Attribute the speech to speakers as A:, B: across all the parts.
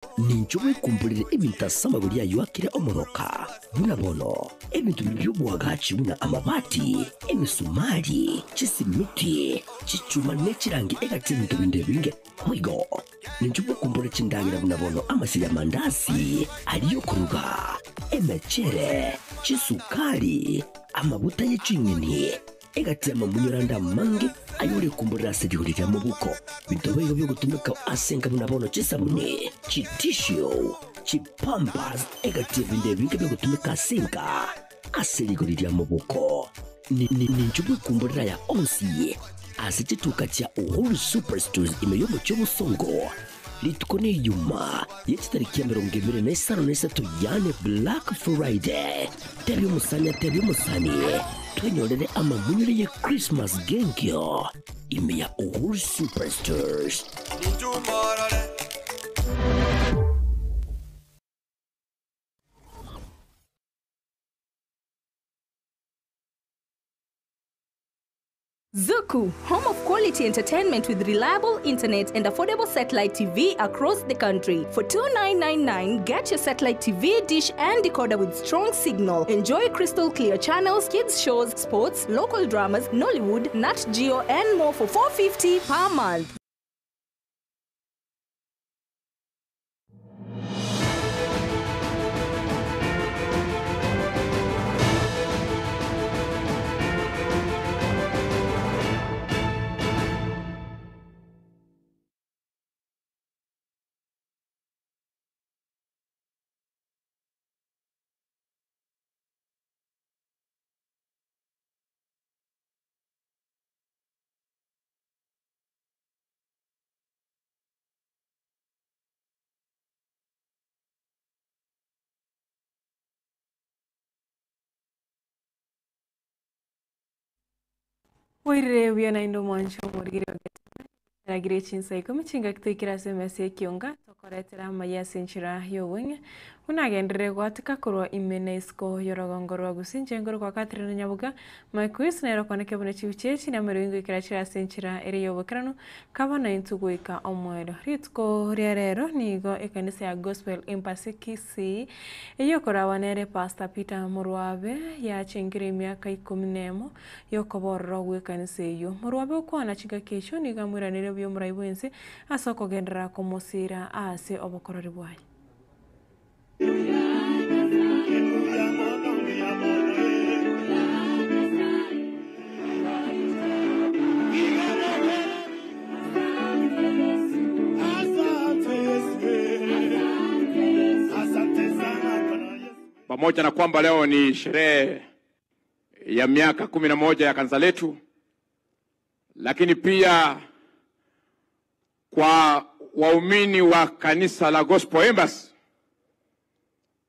A: Ninjowe kumbulire ibintu asama buri yayuakire omoroka. Buna bono, ebintu by'ubwagaci buna amabati, emisumari, chisimiti, chichuma nechirangi egati ebintu binde binge. Oigo, ninjowe kumbulire chindangira buna bono amasiri mandasi, aliyo kuruga, emechere, chisukari, amabuta y'echinyeni. Egati amamunyuranda mangi ayuri kumbulira asirihurira mu buko bintobe yo gutumika asenga bunabono chisabune chitisho chipampas egati binde binge byo gutumika asenga asirihurira mu buko ninjubwe kumbulira ya onsi asituka cya Uhuru Superstores imeyobo cyo busongo litukone yuma yetariki ya 2023 yane Black Friday tebyo musani twenyolere amamunyure ye Christmas genkyo ime ya Uhuru Superstores.
B: Zuku, home of quality entertainment with reliable internet and affordable satellite TV across the country. For $29.99, get your satellite TV dish and decoder with strong signal. Enjoy crystal clear channels, kids shows, sports, local dramas, Nollywood, Nat Geo, and more for $4.50 per month.
C: Wire wiana indo mwancho murigire nagire chinsa ikomuchinga kitukira semese kionga tokoretera maya senchira yowing unagendere gwatika kurwa imenesko yorogongorwa gusinjengoro kwa Catherine Nyabuga maikuis nero koneke bune chiuchechi na meringo ikirachira senchira ere yobokranu kabana intuguika omwero ritko rierero nigo ekanisa ya Gospel Impasiki eyokora wanere Pastor Peter Murwabe ya chingire miaka 10 yokoborro gwekanisa yo Murwabe ukwana chiga kesho niga mwiranire byo muraibense asoko gendera komosira ase obokorori bwaye.
D: Pamoja na kwamba leo ni sherehe ya miaka 11 ya kanisa letu, lakini pia kwa waumini wa kanisa la Gospel Embassy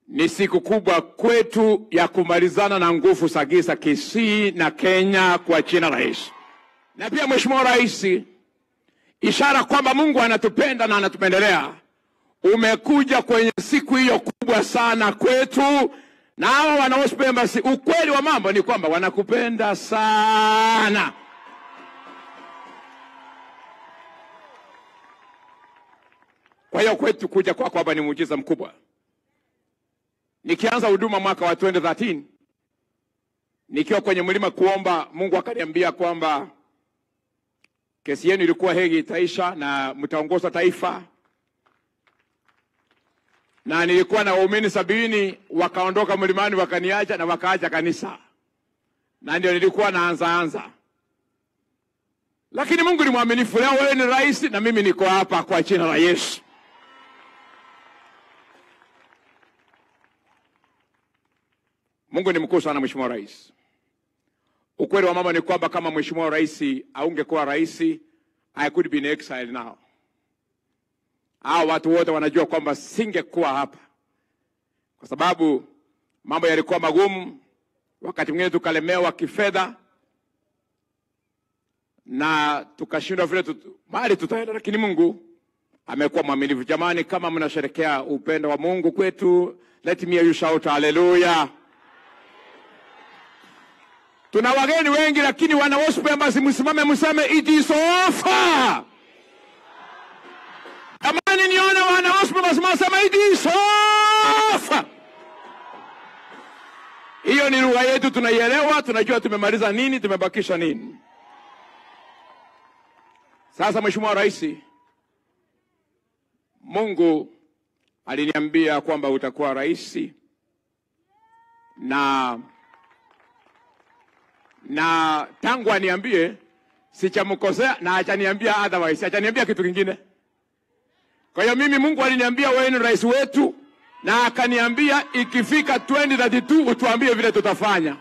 D: ni siku kubwa kwetu ya kumalizana na nguvu za giza Kisii na Kenya kwa jina la Yesu. Na pia Mheshimiwa Rais, ishara kwamba Mungu anatupenda na anatupendelea, umekuja kwenye siku hiyo kubwa sana kwetu, na hao wana Gospel Embassy, ukweli wa mambo ni kwamba wanakupenda sana. Kwa hiyo kwetu kuja kwako hapa ni muujiza mkubwa. Nikianza huduma mwaka wa 2013, nikiwa kwenye mlima kuomba, Mungu akaniambia kwamba kesi yenu ilikuwa Hegi itaisha na mtaongoza taifa. Na nilikuwa na waumini 70 wakaondoka mlimani wakaniacha na wakaacha kanisa. Na ndio nilikuwa naanza. Lakini Mungu ni mwaminifu, leo wewe ni rais na mimi niko hapa kwa jina la Yesu. Mungu ni mkuu sana Mheshimiwa Rais. Ukweli wa mama ni kwamba kama Mheshimiwa Rais aungekuwa rais, I could be in exile now. Hao watu wote wanajua kwamba singekuwa hapa. Kwa sababu mambo yalikuwa magumu, wakati mwingine tukalemewa kifedha na tukashindwa vile mahali tutaenda, lakini Mungu amekuwa mwaminifu. Jamani, kama mnasherehekea upendo wa Mungu kwetu, let me hear you shout hallelujah. Tuna wageni wengi, lakini wana Gospel Embassy msimame mseme it is over. Tamani nione wana Osmo wasema idi sofa. Hiyo ni lugha yetu, tunaielewa, tunajua tumemaliza nini, tumebakisha nini. Sasa Mheshimiwa Rais, Mungu aliniambia kwamba utakuwa rais na tangu aniambie sichamkosea na achaniambia otherwise, achaniambia kitu kingine. Kwa hiyo mimi Mungu aliniambia wewe ni rais wetu na akaniambia ikifika 2032 utuambie vile tutafanya.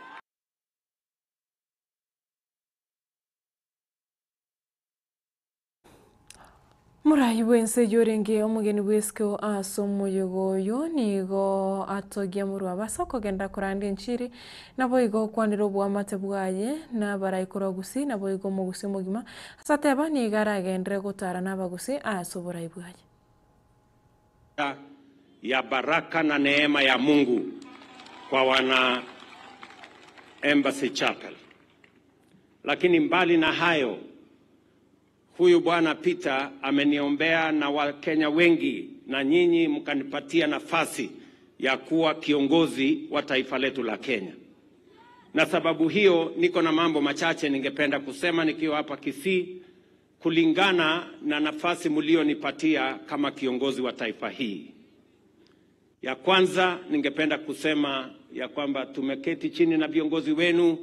C: Murai wense jorenge omugeni wesko asomo yogoyo nigo atogia muru abasa kogenda kurande nchiri nabo igo kwaniro bwa matebwaye na baraikoro gusi nabo igo mugusi mugima asateba ni garagendere gutara nabagusi asobora ibwaye
E: ya baraka na neema ya Mungu kwa wana Embassy Chapel. Lakini mbali na hayo, huyu bwana Peter ameniombea na Wakenya wengi na nyinyi mkanipatia nafasi ya kuwa kiongozi wa taifa letu la Kenya. Na sababu hiyo niko na mambo machache ningependa kusema nikiwa hapa Kisii kulingana na nafasi mlionipatia kama kiongozi wa taifa hii. Ya kwanza ningependa kusema ya kwamba tumeketi chini na viongozi wenu,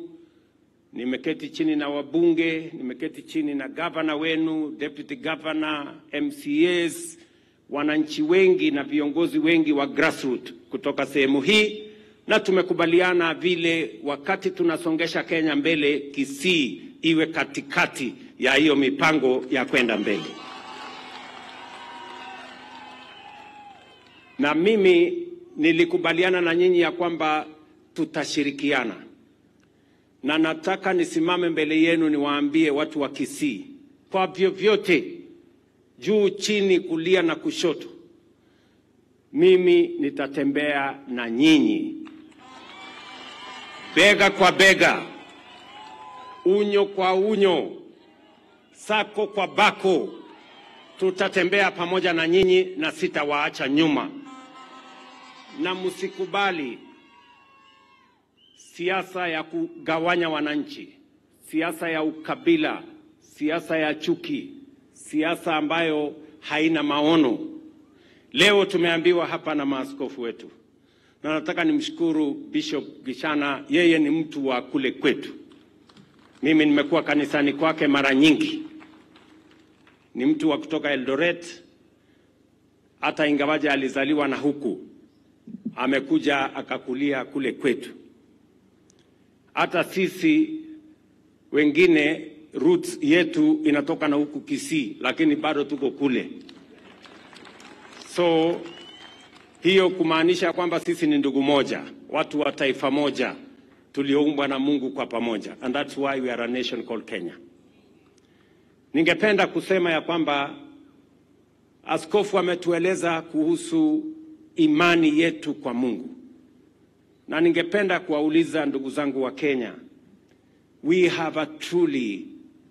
E: nimeketi chini na wabunge, nimeketi chini na governor wenu, deputy governor, MCAs, wananchi wengi na viongozi wengi wa grassroots kutoka sehemu hii, na tumekubaliana vile wakati tunasongesha Kenya mbele, Kisii iwe katikati ya hiyo mipango ya kwenda mbele. Na mimi nilikubaliana na nyinyi ya kwamba tutashirikiana. Na nataka nisimame mbele yenu niwaambie watu wa Kisii, kwa vyovyote, juu chini, kulia na kushoto, mimi nitatembea na nyinyi. Bega kwa bega, unyo kwa unyo, sako kwa bako, tutatembea pamoja na nyinyi na sitawaacha nyuma. Na msikubali siasa ya kugawanya wananchi, siasa ya ukabila, siasa ya chuki, siasa ambayo haina maono. Leo tumeambiwa hapa na maaskofu wetu, na nataka nimshukuru Bishop Gishana, yeye ni mtu wa kule kwetu. Mimi nimekuwa kanisani kwake mara nyingi. Ni mtu wa kutoka Eldoret, hata ingawaje alizaliwa na huku, amekuja akakulia kule kwetu. Hata sisi wengine roots yetu inatoka na huku Kisii, lakini bado tuko kule. So hiyo kumaanisha kwamba sisi ni ndugu moja, watu wa taifa moja, tulioumbwa na Mungu kwa pamoja. And that's why we are a nation called Kenya. Ningependa kusema ya kwamba askofu ametueleza kuhusu imani yetu kwa Mungu. Na ningependa kuwauliza ndugu zangu wa Kenya, we have a truly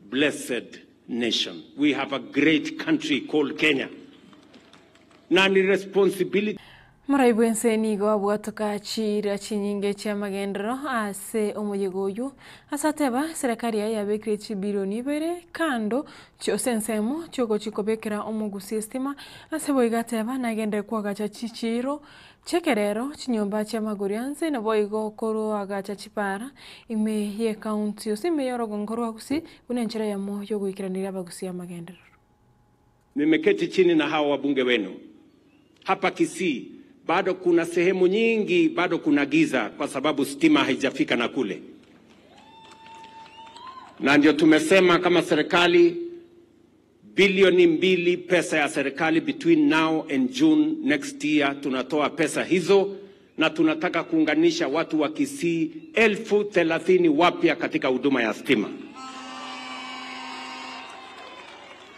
E: blessed nation. We have a great country called Kenya. Na ni responsibility.
C: Maraibwense nigo abwatoka chira chinyinge cha magendero ase omuyegoyu asateba serikali yabekire chibironi bere kando chosensemo choko chikobekera omugusi estima asebo igateba nagendere kwagacha chichiro chekerero chinyomba cha magorianze na boigo koro agacha chipara ime ye county osime yorogo ngoro agusi unenchera ya moyo guikiranira abagusi ya magendero.
E: Nimeketi chini na hao wabunge wenu hapa Kisii. Bado kuna sehemu nyingi, bado kuna giza kwa sababu stima haijafika na kule. Na ndio tumesema kama serikali bilioni 2 pesa ya serikali between now and June next year tunatoa pesa hizo, na tunataka kuunganisha watu wa Kisii 30,000 wapya katika huduma ya stima.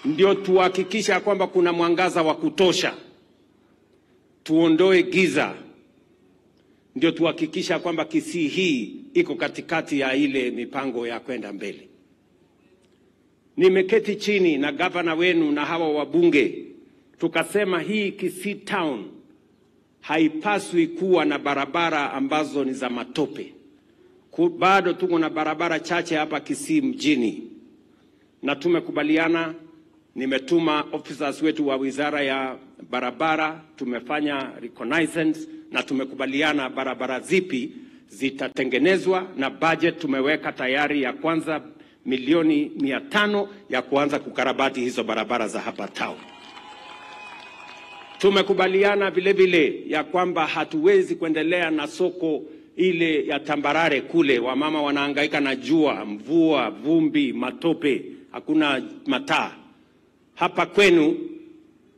E: Ndio tuhakikisha kwamba kuna mwangaza wa kutosha, tuondoe giza, ndio tuhakikisha kwamba Kisii hii iko katikati ya ile mipango ya kwenda mbele. Nimeketi chini na gavana wenu na hawa wabunge tukasema hii Kisii town haipaswi kuwa na barabara ambazo ni za matope. Bado tuko na barabara chache hapa Kisii mjini, na tumekubaliana, nimetuma officers wetu wa wizara ya barabara, tumefanya reconnaissance na tumekubaliana barabara zipi zitatengenezwa, na budget tumeweka tayari ya kwanza milioni 500 ya kuanza kukarabati hizo barabara za hapa town. Tumekubaliana vile vile ya kwamba hatuwezi kuendelea na soko ile ya tambarare kule, wamama wanahangaika na jua, mvua, vumbi, matope, hakuna mataa. Hapa kwenu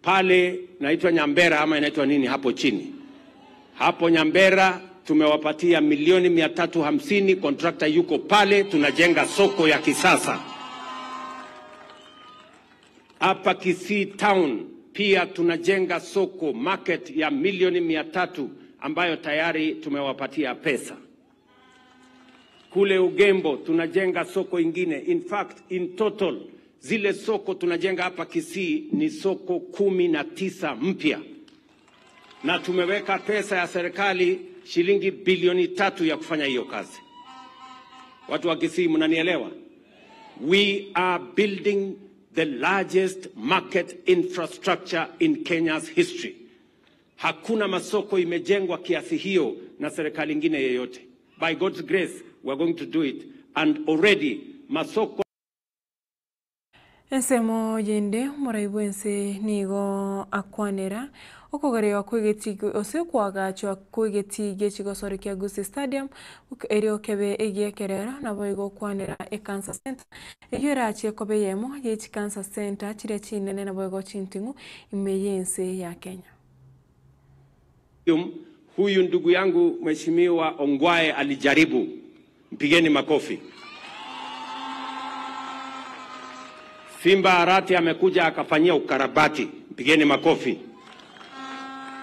E: pale naitwa Nyambera ama inaitwa nini hapo chini? Hapo Nyambera tumewapatia milioni 350, contractor yuko pale, tunajenga soko ya kisasa. Hapa Kisii town pia tunajenga soko market ya milioni 300 ambayo tayari tumewapatia pesa. Kule Ugembo tunajenga soko ingine. In fact, in total zile soko tunajenga hapa Kisii ni soko 19 mpya, na tumeweka pesa ya serikali shilingi bilioni 3 ya kufanya hiyo kazi. Watu wa Kisii mnanielewa? We are building the largest market infrastructure in Kenya's history. Hakuna masoko imejengwa kiasi hiyo na serikali nyingine yoyote. By God's grace, we are going to do it, and already masoko
C: ensemo yende moraibuense nigo akwanera okogarewa kwegeti ose kwagacho kwegeti gechigosore kya Gusii Stadium erio kebe egiekerera naboigo kwanera Cancer Center egirache kobeyemo yechi Cancer Center chire chinene naboigo chintingu imeyense ya Kenya.
E: Huyu ndugu yangu Mheshimiwa Ongwae alijaribu, mpigeni makofi. Simba Arati amekuja akafanyia ukarabati, mpigeni makofi.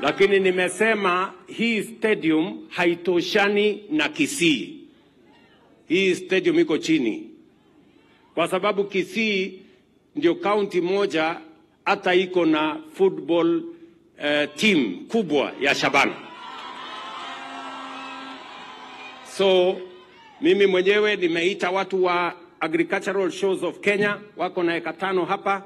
E: Lakini nimesema hii stadium haitoshani na Kisii. Hii stadium iko chini, kwa sababu Kisii ndio county moja hata iko na football team kubwa ya Shabana. So mimi mwenyewe nimeita watu wa Agricultural Shows of Kenya, wako na eka 5 hapa.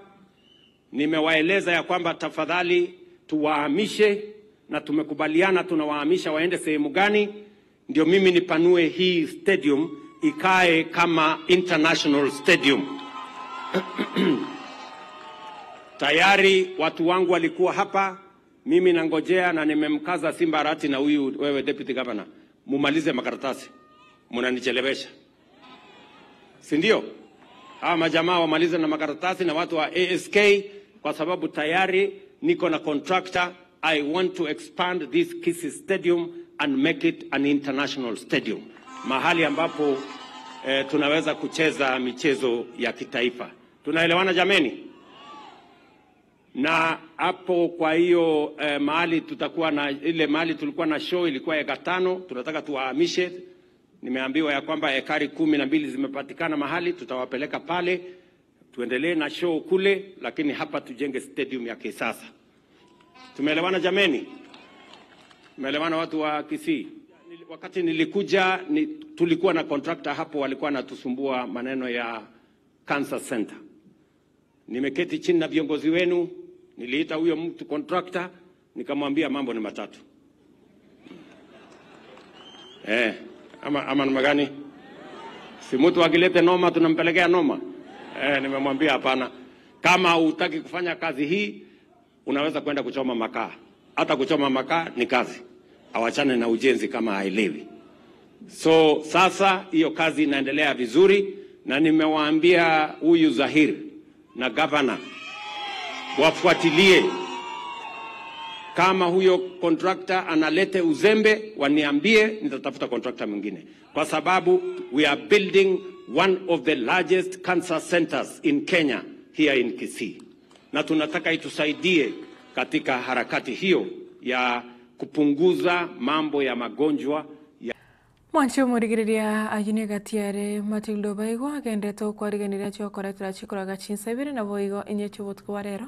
E: Nimewaeleza ya kwamba tafadhali tuwahamishe, na tumekubaliana tunawahamisha waende sehemu gani, ndio mimi nipanue hii stadium ikae kama international stadium. Tayari watu wangu walikuwa hapa, mimi nangojea, na nimemkaza Simba Arati na huyu wewe deputy governor, mumalize makaratasi, mnanichelewesha. Si ndio? Hawa majamaa wamalize na makaratasi na watu wa ASK, kwa sababu tayari niko na contractor. I want to expand this Kisii Stadium and make it an international stadium, mahali ambapo tunaweza kucheza michezo ya kitaifa. Tunaelewana jameni? Na hapo kwa hiyo mahali tutakuwa na ile mahali tulikuwa na show ilikuwa eka 5, tunataka tuwahamishe. Nimeambiwa ya kwamba ekari 12 zimepatikana mahali, tutawapeleka pale tuendelee na show kule, lakini hapa tujenge stadium ya kisasa. Tumeelewana jameni? Tumeelewana watu wa Kisii? Wakati nilikuja tulikuwa na contractor hapo, walikuwa natusumbua maneno ya Cancer Center. Nimeketi chini na viongozi wenu, niliita huyo mtu contractor, nikamwambia mambo ni matatu. Ama namna gani? Si mtu akilete noma tunampelekea noma? Nimemwambia hapana. Kama hutaki kufanya kazi hii, unaweza kwenda kuchoma makaa. Hata kuchoma makaa ni kazi. Awachane na ujenzi kama haelewi. So sasa hiyo kazi inaendelea vizuri, na nimewaambia huyu Zahir na governor wafuatilie. Kama huyo contractor analete uzembe, waniambie, nitatafuta contractor mwingine. Kwa sababu we are building one of the largest cancer centers in Kenya here in Kisii. Na tunataka itusaidie katika harakati hiyo ya kupunguza mambo ya magonjwa.
C: Mwancho murigiria ajine gatiare Matildo Baigo agende to kwariganira cyo koretera chikoraga chinsabire na boigo inye chubutku warero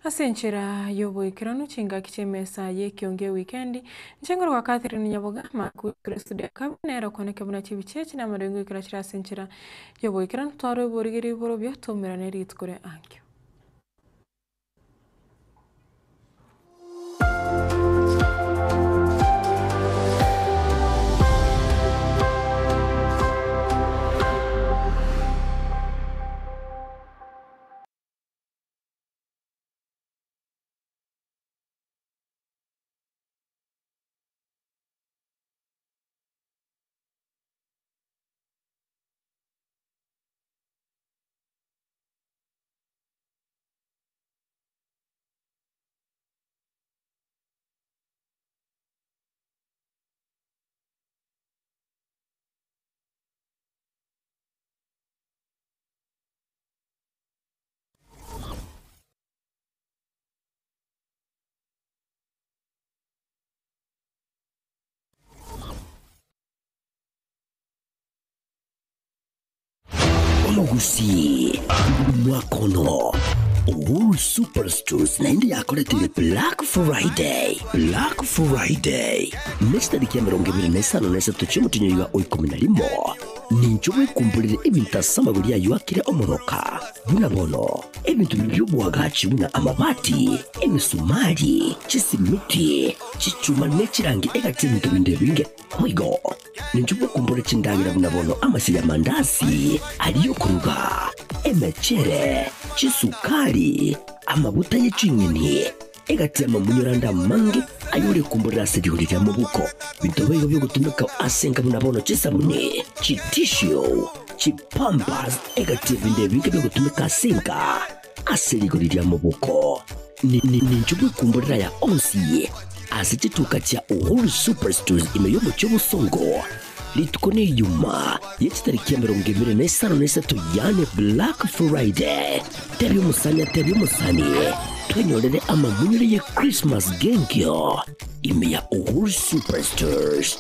C: asenchera yoboikira nuchinga kichemesa ye kionge weekend nchengoro kwa Catherine Nyaboga maku studio kabinero koneke buna chibichechi na marengo ikira chira asenchera yoboikira ntwaro burigiri borobyo tomerane ritkore ankyo
A: Omugusi mwakono Uhuru Superstores naende yakoretire Black Friday. Nesta dikia mirongo ibiri na isano na esatu cy'umutinyo yuwa oikumi na limo ninjobwe kumbulire ibintu asamaguri yayo akire omoroka buna bono ebintu by'ubwagaci buna amabati emisumari chisimiti chichuma nechirangi egati ebintu binde binge mwigo ninjobwe kumbulire chindangira buna bono amasiri amandasi ariyo kuruga emechere chisukari amabuta y'icinyini egati amamunyuranda mange ayure kumbulira sirihurira mu buko bintobeyo byo gutumika asenga munabono chisabuni chitishio chipampas egati binde binge byo gutumika asenga asirihurira mu buko ninjubwe kumbulira ya onsi asichituka cha Uhuru Superstores imeyobo cy'ubusongo litukone yuma yechitariki ya mirongo ibiri na isano na esatu yane Black Friday tebi umusani twenyorere amamunyure ye Christmas gengyo ime ya Uhuru Superstores.